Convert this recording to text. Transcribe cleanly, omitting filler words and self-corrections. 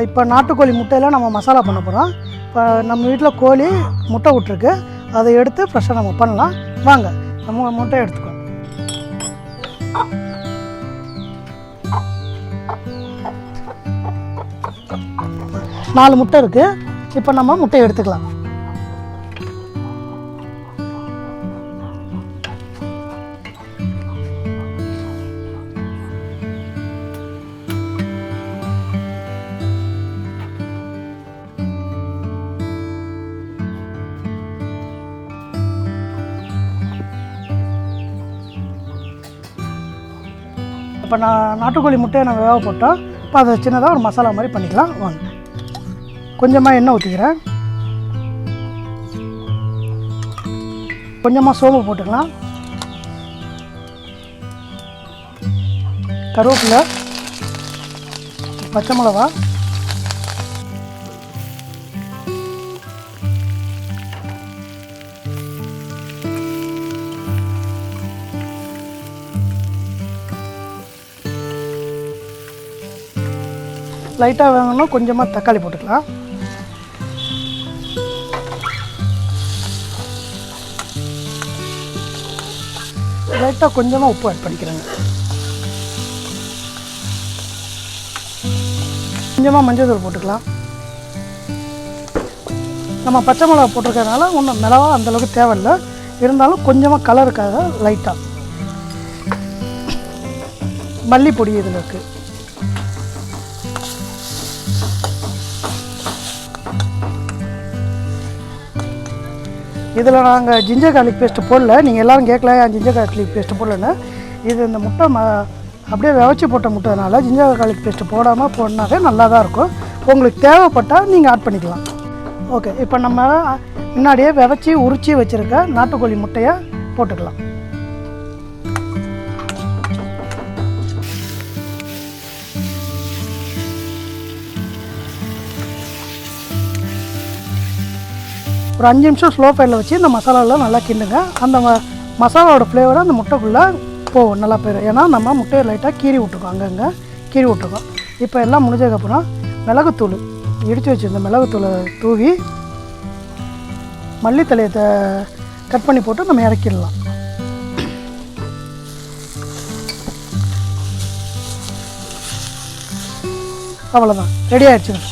இப்போ நாட்டுக்கோழி முட்டையில் நம்ம மசாலா பண்ண போகிறோம். இப்போ நம்ம வீட்டில் கோழி முட்டை விட்ருக்கு, அதை எடுத்து ஃப்ரெஷ்ஷாக நம்ம பண்ணலாம். வாங்க நம்ம முட்டையை எடுத்துக்கோ. நாலு முட்டை இருக்குது. இப்போ நம்ம முட்டையை எடுத்துக்கலாம். இப்போ நாட்டுக்கோழி முட்டையை நம்ம வேக போட்டோம். இப்போ அதை சின்னதாக ஒரு மசாலா மாதிரி பண்ணிக்கலாம். வாங்க கொஞ்சமாக எண்ணெய் ஊற்றிக்கிறேன். கொஞ்சமாக சோம்பு போட்டுக்கலாம். கருவேப்பிலை, பச்சை மிளகா, லைட்டாக வேகணும். கொஞ்சமாக தக்காளி போட்டுக்கலாம். லைட்டாக கொஞ்சமாக உப்பு ஆட் பண்ணிக்கிறேங்க. கொஞ்சமாக மஞ்சள் தூள் போட்டுக்கலாம். நம்ம பச்சை மிளகா போட்டிருக்கிறதுனால ஒன்றும் மிளகா அந்தளவுக்கு தேவையில்லை. இருந்தாலும் கொஞ்சமாக கலருக்காக லைட்டாக மல்லிப்பொடி இதில் இருக்குது. இதில் நாங்கள் ஜிஞ்சர் கார்லிக் பேஸ்ட்டு போடல. நீங்கள் எல்லோரும் கேட்கல ஏன் ஜிஞ்சர் கார்லிக் பேஸ்ட்டு போடலன்னு. இது இந்த முட்டை அப்படியே வெவச்சி போட்ட முட்டைனால ஜிஞ்சர் கார்லிக் பேஸ்ட்டு போடாமல் போடனாவே நல்லா தான் இருக்கும். உங்களுக்கு தேவைப்பட்டால் நீங்கள் ஆட் பண்ணிக்கலாம். ஓகே, இப்போ நம்ம முன்னாடியே வெவச்சி உரிச்சி வச்சுருக்க நாட்டுக்கோழி முட்டையை போட்டுக்கலாம். ஒரு 5 நிமிஷம் ஸ்லோ ஃபயரில் வச்சு இந்த மசாலாலாம் நல்லா கிண்டுங்க. அந்த மசாலாவோட ஃப்ளேவரை அந்த முட்டைக்குள்ளே போகும், நல்லா போயிடும். ஏன்னா நம்ம முட்டையை லைட்டாக கீறி விட்ருக்கோம், அங்கங்கே கீறி விட்ருக்கோம். இப்போ எல்லாம் முடிஞ்சதுக்கப்புறம் மிளகுத்தூள் இடித்து வச்சுருந்த மிளகுத்தூளை தூவி மல்லித்தலையை கட் பண்ணி போட்டு நம்ம இறக்கிடலாம். அவ்வளோதான், ரெடி ஆகிடுச்சுங்க.